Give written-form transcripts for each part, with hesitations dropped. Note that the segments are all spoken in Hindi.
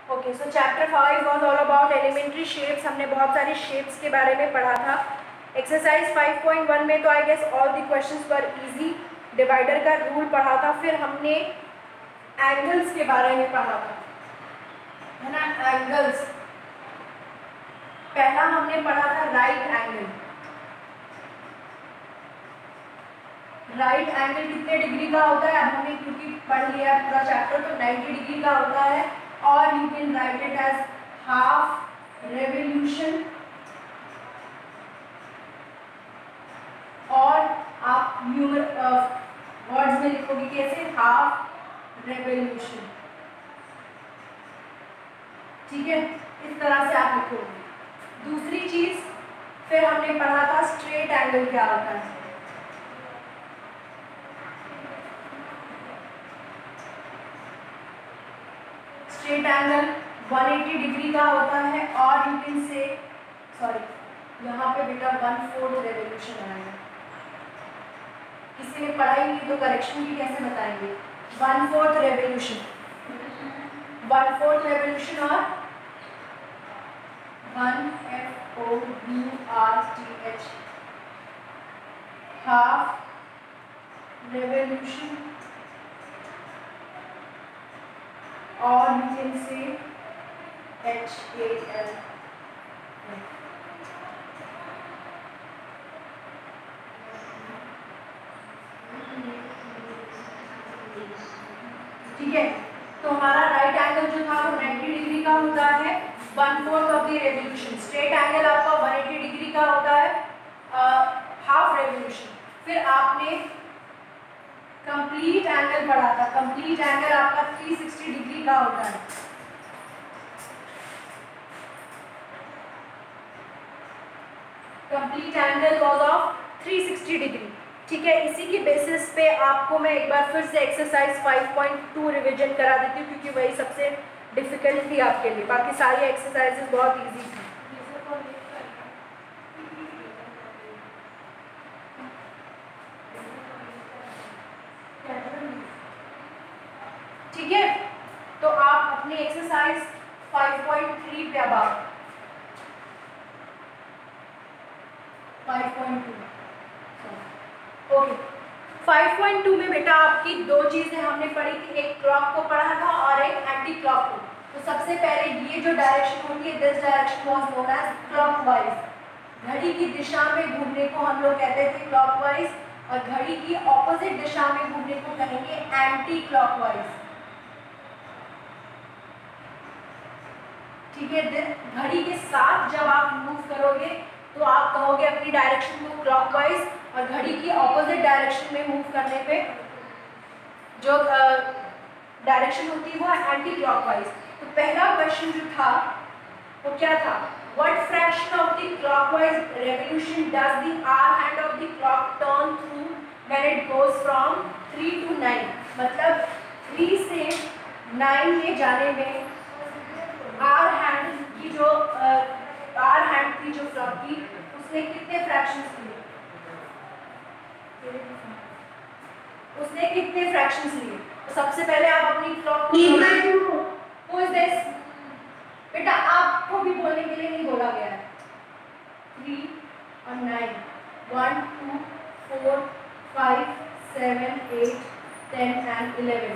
Okay, so chapter 5 was all about elementary shapes. हमने बहुत सारी शेप्स के बारे में पढ़ा था। एक्सरसाइज 5.1 में तो I guess all the questions were easy. Divider का रूल पढ़ा था, फिर हमने एंगल्स के बारे में पढ़ा था, है ना। एंगल्स पहला हमने पढ़ा था राइट एंगल। राइट एंगल कितने डिग्री का होता है? अब हमने क्योंकि पढ़ लिया पूरा चैप्टर, तो 90 डिग्री का होता है, और you can write it as half revolution, और आप वर्ड्स में लिखोगे कैसे? Half revolution. ठीक है, इस तरह से आप लिखोगे। दूसरी चीज फिर हमने पढ़ा था स्ट्रेट एंगल क्या होता है। स्ट्रेट एंगल 180 डिग्री का होता है, और यू कैन से सॉरी यहाँ पे बेटा 1/4 रेवोल्यूशन आएगा। किसी ने पढ़ाई नहीं तो करेक्शन भी कैसे बताएंगे? 1/4 रेवोल्यूशन, 1/4 रेवोल्यूशन, और 1/4 हाफ रेवोल्यूशन, और you can say HAL। ठीक है, तो हमारा राइट एंगल जो था वो 90 डिग्री का होता है, 1/4 of the revolution. Straight angle आपका 180 डिग्री का होता है, हाफ रेवोल्यूशन। फिर आपने कंप्लीट एंगल पढ़ा था। कंप्लीट एंगल आपका 360 डिग्री का होता है। Complete angle was of 360 degree. ठीक है, इसी की बेसिस पे आपको मैं एक बार फिर से एक्सरसाइज 5.2 रिवीजन करा देती हूँ, क्योंकि वही सबसे डिफिकल्ट थी आपके लिए। बाकी सारी एक्सरसाइजेस बहुत इजी थी। ठीक है, तो आप अपनी एक्सरसाइज 5.3 पे अब आप 5.2 ओके। 5.2 में बेटा आपकी दो चीजें हमने पढ़ी थी, एक क्लॉक को पढ़ा था और एक एंटी क्लॉक को। तो सबसे पहले ये जो डायरेक्शन होती है, this direction was known as clockwise. घड़ी की दिशा में घूमने को हम लोग कहते थे क्लॉकवाइज, और घड़ी की ऑपोजिट दिशा में घूमने को कहेंगे एंटी क्लॉकवाइज। ठीक है, घड़ी के साथ जब आप मूव करोगे तो आप कहोगे अपनी डायरेक्शन को क्लॉकवाइज, और घड़ी की ऑपोजिट डायरेक्शन में मूव करने पे जो डायरेक्शन होती है वो एंटी क्लॉकवाइज। तो पहला क्वेश्चन जो था वो क्या था? What fraction of the clockwise revolution does the hour hand of the clock turn through when it goes from 3 to 9? मतलब 3 से 9 में जाने में आवर हैंड की जो क्लॉक की उसने कितने फ्रैक्शंस लिए? उसने कितने फ्रैक्शंस लिए? तो सबसे पहले आप अपनी क्लॉक को दिस बेटा आपको भी बोलने के लिए नहीं बोला गया है। 3 और 9, 1 2 4 5 7 8 10 and 11।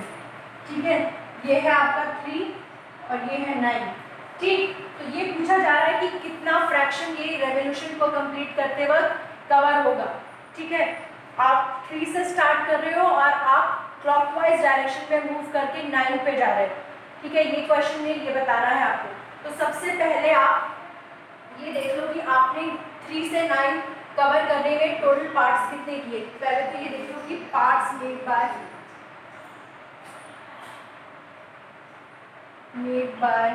ठीक है, ये है आपका 3 और ये है 9। ठीक, तो ये पूछा जा रहा है कि कितना फ्रैक्शन ये रेवोल्यूशन को कंप्लीट करते वक्त कवर होगा। ठीक है, आप 3 से स्टार्ट कर रहे हो और आप क्लॉकवाइज डायरेक्शन में मूव करके 9 पे जा रहे हो। ठीक है, ये क्वेश्चन में ये बताना है आपको। तो सबसे पहले आप ये देख लो कि आपने 3 से 9 कवर करने में टोटल पार्ट्स कितने किए। पहले तो ये देख लो कि parts made by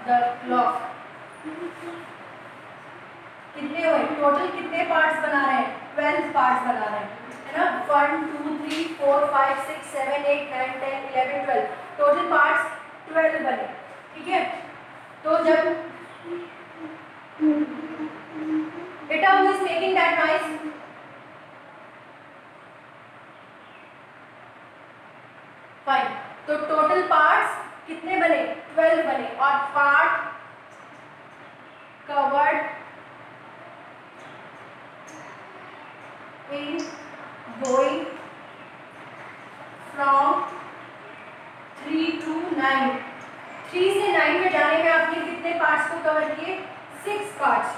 the clock कितने हुए? टोटल कितने पार्ट्स बना रहे हैं? 12 पार्ट्स बना रहे हैं, है ना। 1 2 3 4 5 6 7 8 9 10 11 12 टोटल पार्ट्स 12 बने। ठीक है, तो जब बेटा who is making that noise? Fine. तो टोटल पार्ट्स कितने बने? 12 बने और part covered in going from 3 to 9। 3 से 9 में जाने में आपने कितने पार्ट्स को कवर किए? 6 पार्ट्स।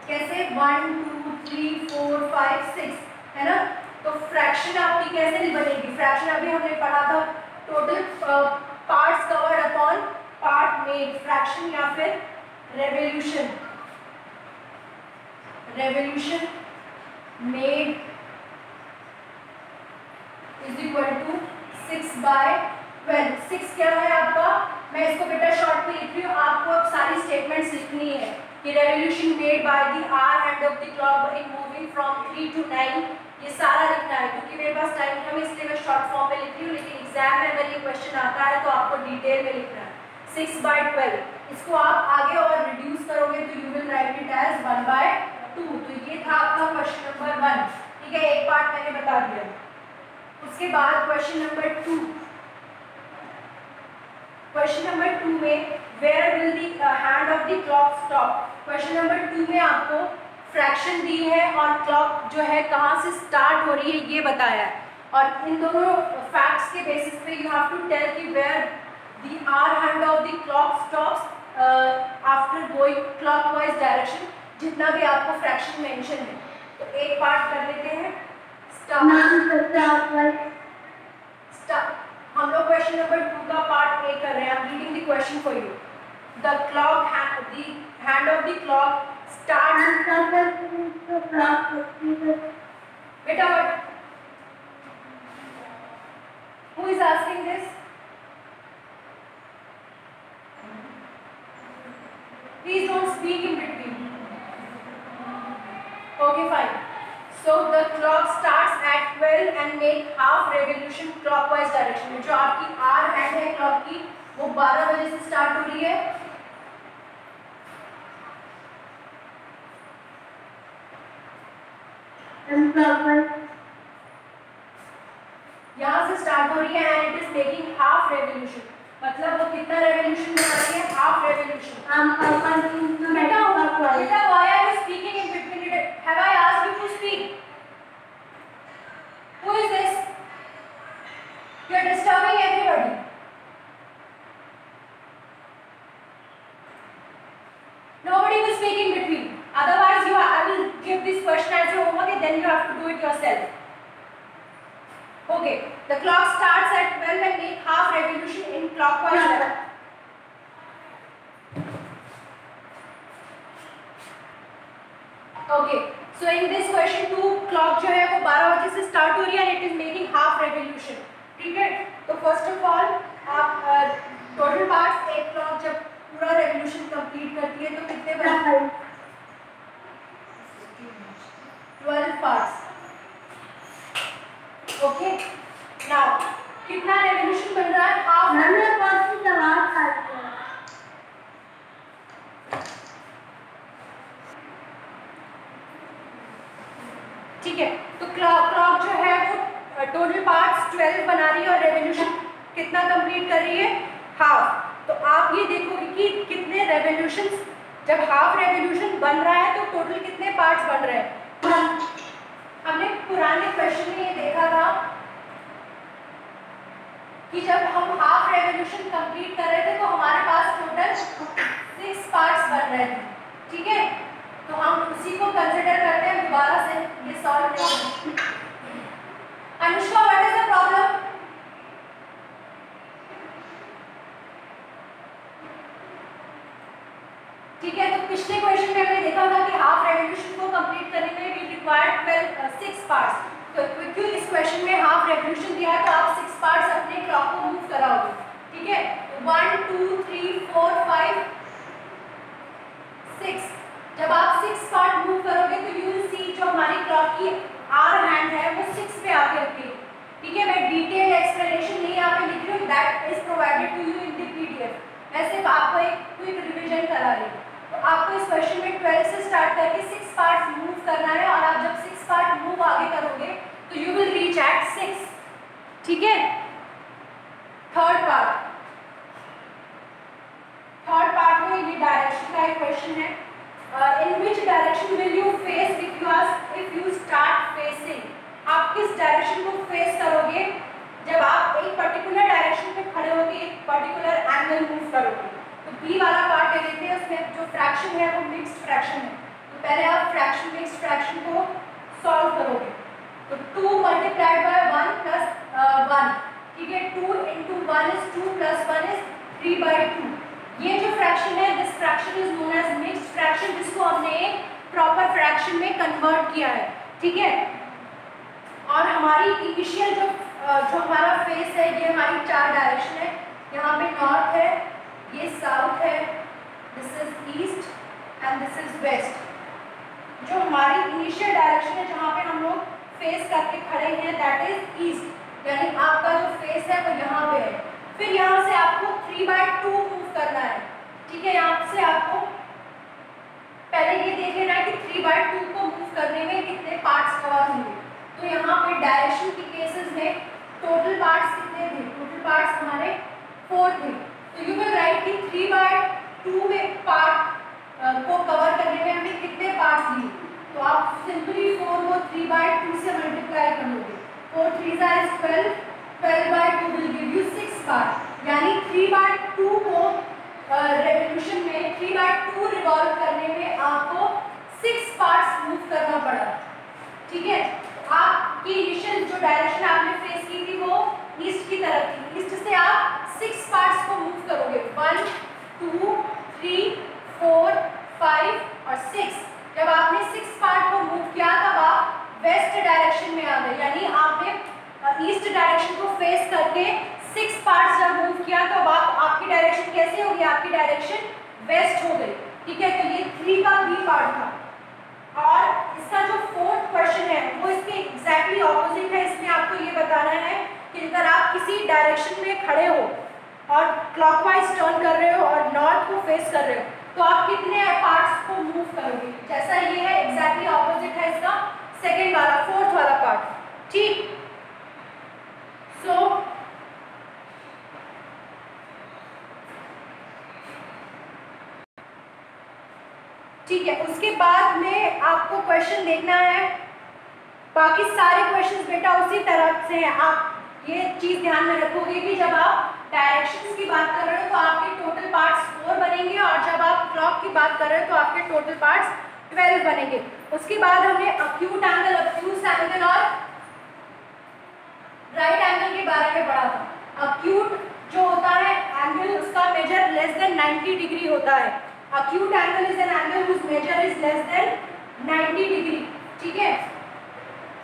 कैसे? 1 2 3 4 5 6, है ना? तो फ्रैक्शन आपकी कैसे बनेगी? फ्रैक्शन अभी हमने पढ़ा था, total parts covered upon part made. Fraction या फिर revolution, revolution made is equal to 6/12। 6 क्या है आपका? मैं इसको बेटा शॉर्ट में लिख रही हूँ, आपको अब सारी स्टेटमेंट्स लिखनी है कि revolution made by the hour hand of the clock in moving from 3 to 9, ये सारा लिखना है। क्योंकि मेरे पास टाइम कम है इसलिए मैं शॉर्ट फॉर्म में लिख रही हूँ, लेकिन एग्जाम में अगर ये क्वेश्चन आता है तो आपको डिटेल में लिखना है। 6/12, इसको आप आगे और रिड्यूस करोगे तो you will write it as 1/2। तो ये था आपका क्वेश्चन नंबर 1। ठीक है, एक पार्ट मैंने बता दिया। उसके बाद क्वेश्चन नंबर 2। क्वेश्चन नंबर 2 में where will the hand of the clock stop. Question number 2 में आपको फ्रैक्शन दी है और क्लॉक जो है कहाँ से स्टार्ट हो रही है ये बताया है, और इन दोनों फैक्ट्स के बेसिस पे यू हैव टू टेल कि where the hour hand of the clock stops after going clockwise direction, जितना भी आपको फ्रैक्शन मेंशन है। तो एक पार्ट कर लेते हैं स्टार्ट। हम लोग क्वेश्चन नंबर 2 का पार्ट ए कर रहे हैं। I am reading the question for you. The clock hand of the clock start. बेटा what, who is asking this? Please don't speak in between. Okay fine. So the clock starts at 12 and make half revolution clockwise direction में। जो आपकी आर हैंड है क्लॉक की वो 12 बजे से स्टार्ट हो रही है। यहाँ से स्टार्ट हो रही है and it is making half revolution, मतलब वो कितना रेवोल्यूशन बना रही है? Half revolution. बेटा why are you speaking in between? Have I asked you to speak? Who is this? You are disturbing everybody. Nobody will speak in between. Otherwise, I will give this question as your homework and then you have to do it yourself. Okay. The clock starts at 12 and make half revolution in clockwise direction. Okay. So in this question 2, clock जो है वो 12 बजे से स्टार्ट हो रही है and it is making half revolution. ठीक है, तो फर्स्ट ऑफ ऑल आप टोटल पार्ट्स, एक क्लॉक जब पूरा रेवोल्यूशन कंप्लीट करती है तो कितने बनते हैं? 12 पार्ट्स। ओके, नाउ कितना रेवोल्यूशन बन रहा है? ठीक है, तो क्लॉक जो है वो टोटल पार्ट्स 12 बना रही है और रेवोल्यूशन कितना कंप्लीट कर रही है? हाफ। तो आप ये देखोगे कि कितने रेवोल्यूशंस, जब हाफ रेवोल्यूशन बन रहा है तो टोटल कितने पार्ट्स बन रहे हैं? हमने पुराने क्वेश्चन में ये देखा था कि जब हम हाफ रेवोल्यूशन कंप्लीट कर रहे थे तो हमारे पास टोटल 6 पार्ट्स बन रहे थे। ठीक है, तो हम उसी को कंसिडर करते हैं, दोबारा से ये सॉल्व करेंगे। Anushka, what is the problem? ठीक है, तो पिछले क्वेश्चन में हमने देखा था कि हाफ रेवोल्यूशन को कंप्लीट करने में वी रिक्वायर्ड 6 पार्ट्स। तो क्योंकि इस क्वेश्चन में हाफ रेवोल्यूशन दिया है तो आप 6 पार्ट्स अपने क्लॉक को मूव कराओगे। ठीक है, 1 2 3 4 5 6। जब आप 6 पार्ट मूव करोगे तो यू विल सी जो हमारी क्लॉक की आर हैंड है वो 6 पे आके रुकेगी। ठीक है, मैं डिटेल एक्सप्लेनेशन नहीं यहाँ पे लिख रही हूँ, that is provided to you in the PDF. मैं सिर्फ आपको एक क्विक रिवीजन करा रही हूँ। तो आपको इस क्वेश्चन में 12 से स्टार्ट करके 6 पार्ट्स मूव करना है और आप जब 6 पार्ट मूव आगे करोगे तो यू विल रीच एट 6। ठीक है, थर्ड पार्ट क्वेश्चन है, in which direction will you face if you start facing, आप किस डायरेक्शन को फेस करोगे जब आप एक पर्टिकुलर डायरेक्शन पे खड़े होकर एक पर्टिकुलर एंगल मूव करोगे। तो बी वाला पार्ट ले लेते हैं, उसमें जो फ्रैक्शन है वो मिक्स्ड फ्रैक्शन है। तो पहले आप फ्रैक्शन मिक्स्ड फ्रैक्शन को सॉल्व करोगे। तो 2 मल्टीप्लाइड बाय 1 प्लस 1, ठीक है, 2 into 1 is 2 plus 1 is 3/2। ये जो फ्रैक्शन है, this fraction is known as mixed fraction, जिसको हमने एक प्रॉपर फ्रैक्शन में कन्वर्ट किया है, ठीक है। और हमारी इनिशियल जो हमारा फेस है, ये हमारी 4 डायरेक्शन है। यहाँ पे नॉर्थ है, ये साउथ है, this is east and this is west. जो हमारी इनिशियल डायरेक्शन है जहाँ पे हम लोग फेस करके खड़े हैं, दैट इज ईस्ट, यानी आपका जो फेस है वो यहाँ पे है। फिर यहाँ से आपको 3/2 मूव करना है, ठीक है। यहाँ से आपको पहले ये देख लेना है कि 3/2 को मूव करने में कितने पार्ट्स कवर होंगे। तो यहाँ पे डायरेक्शन के केसेस में टोटल पार्ट्स कितने थे? टोटल पार्ट्स हमारे 4 थे। तो यू विल राइट कि 3/2 में पार्ट को कवर करने में हमें कितने पार्ट्स लिए। तो आप सिंपली 4 को 3/2 से मल्टीप्लाई कर लोगे। 4 3 is 12, 12/2 will give you 6 part, यानी 3/2 को रेवोल्यूशन में 3/2 रिवॉल्व करने में आपको 6 पार्ट्स मूव करना पड़ा, ठीक है। आपकी इनिशियल जो डायरेक्शन आपने फेस की थी वो ईस्ट की तरफ थी। ईस्ट से आप 6 पार्ट्स को मूव करोगे, 1 2 3 4 5 और 6। जब आपने 6 पार्ट को मूव किया तब आप वेस्ट डायरेक्शन में आ गए, यानी आपने ईस्ट डायरेक्शन को फेस करके 6 पार्ट्स जब मूव किया तो आपकी डायरेक्शन कैसे होगी? आपकी डायरेक्शन वेस्ट हो गई, ठीक है। तो ये 3 का बी पार्ट था। और इसका जो 4th क्वेश्चन है वो इसके एग्जैक्टली ऑपोजिट है। इसमें आपको ये बताना है कि अगर आप किसी डायरेक्शन में खड़े हो और क्लॉकवाइज टर्न कर रहे हो और नॉर्थ को फेस कर रहे हो, तो आप कितने पार्ट्स को मूव करोगे। जैसा ये है एग्जैक्टली ऑपोजिट है इसका सेकेंड वाला, 4th वाला पार्ट, ठीक। सो ठीक है, उसके बाद में आपको क्वेश्चन देखना है। बाकी सारे क्वेश्चंस बेटा उसी तरह से हैं। आप ये चीज ध्यान में रखोगे कि जब आप डायरेक्शंस की बात कर रहे हो तो आपके टोटल पार्ट्स 4 बनेंगे, और जब आप क्लॉक की बात कर रहे हो तो आपके टोटल पार्ट्स 12 बनेंगे। उसके बाद हमने अक्यूट एंगल, ऑब्ट्यूज एंगल और राइट एंगल के बारे में पढ़ा था। अक्यूट जो होता है एंगल, उसका मेजर लेस देन 90 डिग्री होता है। Acute angle is an angle whose measure is less than 90 degree, ठीक है।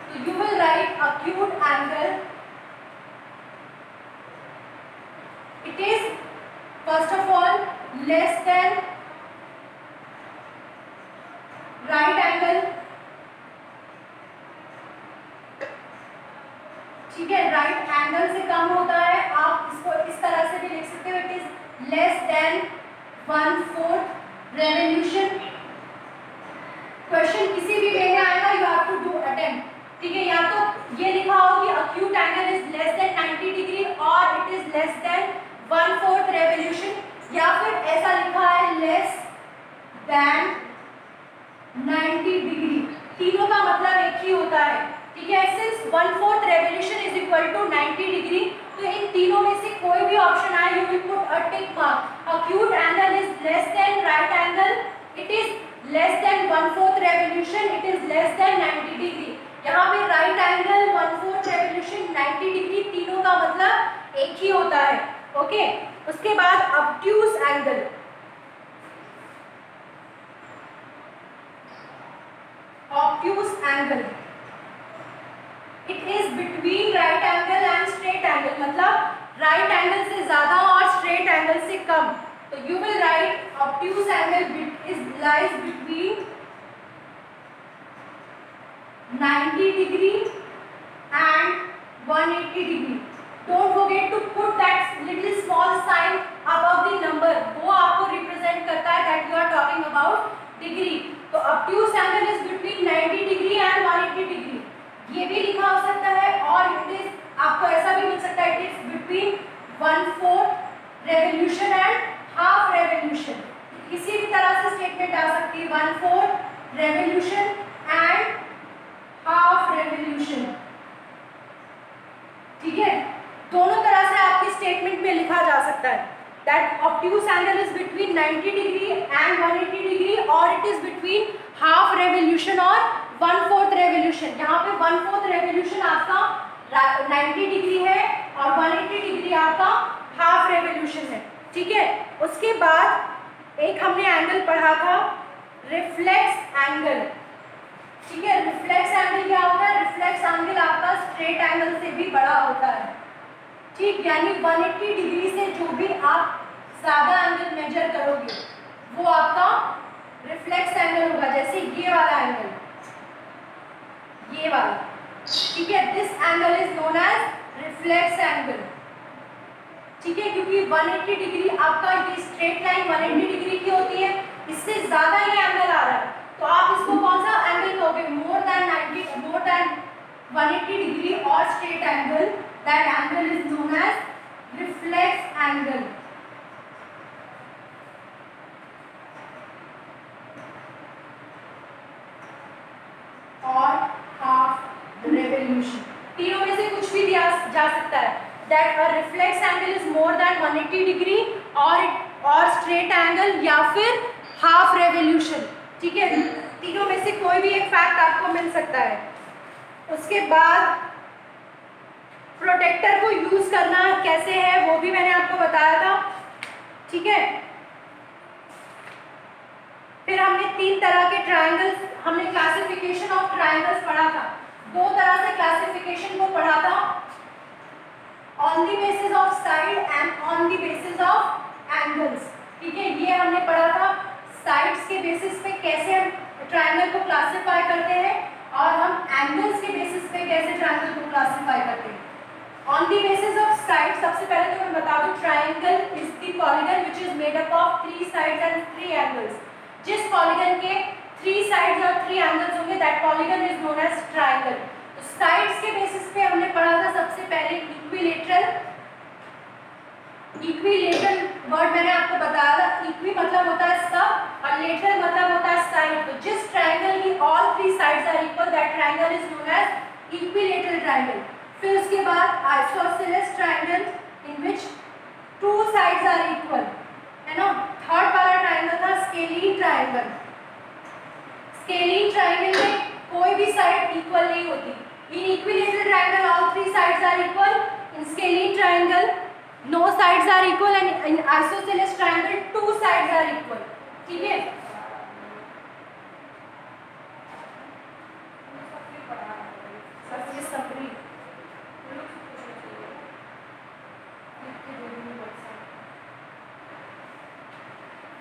तो you will write acute angle. It is first of all less than right angle, ठीक है। right angle से कम होता है, आप इसको इस तरह से भी लिख सकते हो, it is less than 1/4 revolution. Question किसी भी वे में आएगा, you have to do attempt, ठीक है। या तो ये लिखा हो कि acute angle is less than 90 degree और it is less than 1/4 revolution, या फिर ऐसा लिखा है लेस देन 90 डिग्री। तीनों का मतलब एक ही होता है, ठीक है। Since 1/4 revolution is equal to 90 degree, तो इन तीनों में से कोई भी ऑप्शन आए you will put a tick mark. Acute angle is less than right angle, it is less than 1/4 revolution, it is less than 90 degree. यहाँ पे राइट एंगल, 1/4 रेवोल्यूशन, 90 डिग्री, तीनों का मतलब एक ही होता है, ओके। उसके बाद obtuse angle, obtuse angle it is between right angle and straight angle, मतलब राइट एंगल से ज्यादा और स्ट्रेट एंगल से कम। तो you will write obtuse angle is lies between 90 degree and 180 degree. Don't forget to put that little small sign above the number, वो आपको रिप्रेजेंट करता है that you are talking about degree. तो obtuse angle is between 90 degree and 180 degree, ये भी लिखा हो सकता है। और इट इज, आपको ऐसा भी मिल सकता है, it is between 1/4 revolution and half revolution. किसी भी तरह से statement 1/4 revolution and half revolution. ठीक है, दोनों तरह से आपकी स्टेटमेंट में लिखा जा सकता है that obtuse angle is between 90 degree and 180 degree और it is between half revolution और 1/4 revolution। यहाँ पे 1/4 revolution आपका 90 डिग्री है और 180 डिग्री आपका हाफ रेवोल्यूशन है। ठीक है, उसके बाद एक हमने एंगल पढ़ा था रिफ्लेक्स एंगल। ठीक है, रिफ्लेक्स एंगल क्या होता है? रिफ्लेक्स एंगल आपका स्ट्रेट एंगल से भी बड़ा होता है। ठीक, यानी 180 डिग्री से जो भी आप ज्यादा एंगल मेजर करोगे वो आपका रिफ्लेक्स एंगल होगा, जैसे ये वाला एंगल, ये वाला। ठीक है, this angle is known as reflex angle. ठीक है, क्योंकि 180 डिग्री आपका ये स्ट्रेट लाइन 180 डिग्री की होती है, इससे ज्यादा ये एंगल आ रहा है तो आप इसको कौन सा एंगल कहोगे? मोर देन 180 डिग्री और straight angle, that angle is known as reflex angle. और हाफ रेवोल्यूशन, तीनों में से कुछ भी दिया जा सकता है। That a reflex angle is more than 180 degree और स्ट्रेट एंगल या फिर हाफ रेवोल्यूशन। ठीक है, तीनों में से कोई भी एक फैक्ट आपको मिल सकता है। उसके बाद प्रोटेक्टर को यूज करना कैसे है वो भी मैंने आपको बताया था। ठीक है, फिर हमने 3 तरह के ट्रायंगल्स, हमने क्लासिफिकेशन ऑफ ट्रायंगल्स पढ़ा था। 2 तरह से क्लासिफिकेशन को पढ़ा था, on the basis of side and on the basis of angles. ठीक है, ये हमने पढ़ा था साइड्स के बेसिस पे कैसे हम ट्रायंगल को क्लासिफाई करते हैं और हम एंगल्स के बेसिस पे कैसे ट्रायंगल को क्लासिफाई करते हैं। On the basis of side, सबसे पहले तो मैं बता दूं triangle is the polygon which is made up of 3 sides and 3 angles. जिस पॉलीगन के 3 साइड्स और 3 एंगल्स होंगे that polygon is known as triangle. तो साइड्स के बेसिस पे हमने पढ़ा था सबसे पहले इक्विलेटरल। इक्विलेटरल वर्ड मैंने आपको बताया था, इक्वी मतलब होता है सब और लेटरल मतलब होता है साइड। तो जिस ट्रायंगल की all 3 sides are equal that triangle is known as equilateral triangle. फिर उसके बाद isosceles triangle in which 2 sides are equal, है ना। थर्ड वाला ट्रायंगल था स्केलीन ट्रायंगल। स्केलीन ट्रायंगल में कोई भी साइड इक्वल नहीं होती। In equilateral triangle all 3 sides are equal, in scalene triangle no sides are equal and in isosceles triangle 2 sides are equal। ठीक है,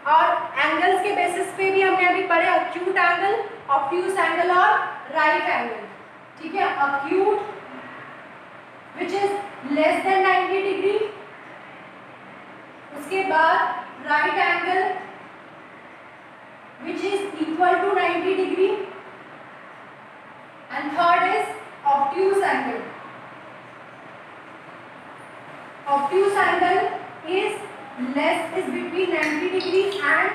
और एंगल्स के बेसिस पे भी हमने अभी पढ़े अक्यूट एंगल, ऑब्ट्यूज एंगल और राइट एंगल। ठीक है, acute which is less than 90 degree, उसके बाद right angle which is equal to 90 degree and third is obtuse angle। obtuse angle is between 90 degree and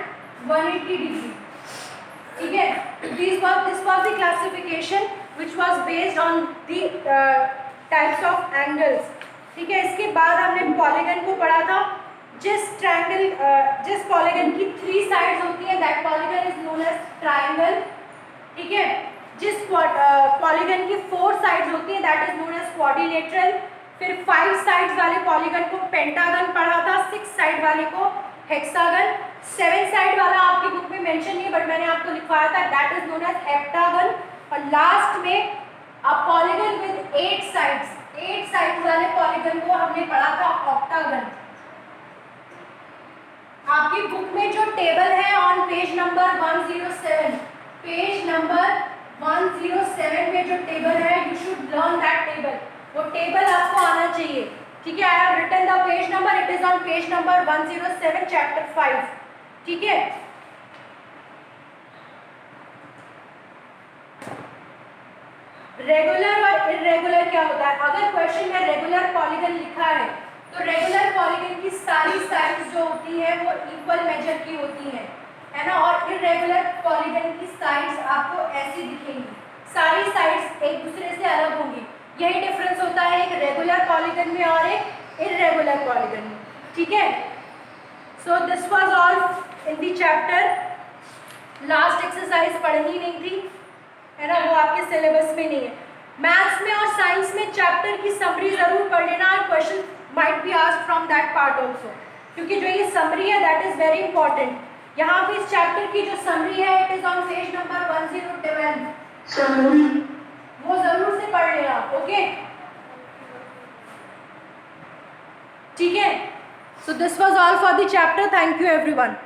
180 degree। ठीक है, this was the classification which was based on the types of angles. ठीक है, इसके बाद हमने पॉलीगन को पढ़ा था। जिस पॉलीगन की 3 साइड्स होती है that polygon is known as triangle. ठीक है, जिस पॉलीगन की 4 साइड्स होती है that is known as quadrilateral. फिर 5 साइड्स वाले पॉलीगन को पेंटागन पढ़ा था, 6 साइड वाले को हेक्सागन, 7 साइड वाला आपकी बुक में मेंशन नहीं है बट मैंने आपको लिखवाया था that is known as heptagon. और लास्ट में a polygon with 8 sides, 8 sides वाले पॉलीगन को हमने पढ़ा था ऑक्टागन। आपकी बुक में जो टेबल है on page number 107, page number 107 में जो टेबल है you should learn that table. वो टेबल आपको आना चाहिए। ठीक है, I have written the page number, it is on page number 107 chapter 5। ठीक है, रेगुलर और इरेगुलर क्या होता है? अगर क्वेश्चन में रेगुलर पॉलीगन लिखा है तो रेगुलर पॉलीगन की सारी साइड्स जो होती है वो इक्वल मेजर की होती हैं है ना, और इरेगुलर पॉलीगन की साइड्स आपको ऐसी दिखेंगी, सारी साइड्स एक दूसरे से अलग होंगी। यही डिफरेंस होता है एक रेगुलर पॉलीगन में और एक इरेगुलर पॉलीगन में, ठीक है। So this was all in the chapter. Last exercise पढ़नी नहीं थी, है ना, वो आपके सिलेबस में नहीं है। मैथ्स में और साइंस में चैप्टर की समरी जरूर पढ़ लेना, और question might be asked from that part also, क्योंकि जो ये समरी है दैट इज वेरी इंपॉर्टेंट। यहाँ पे इस चैप्टर की जो समरी है it is on page number 1012, वो जरूर से पढ़ लेना, ओके, ठीक है। So this was all for the chapter. Thank you everyone.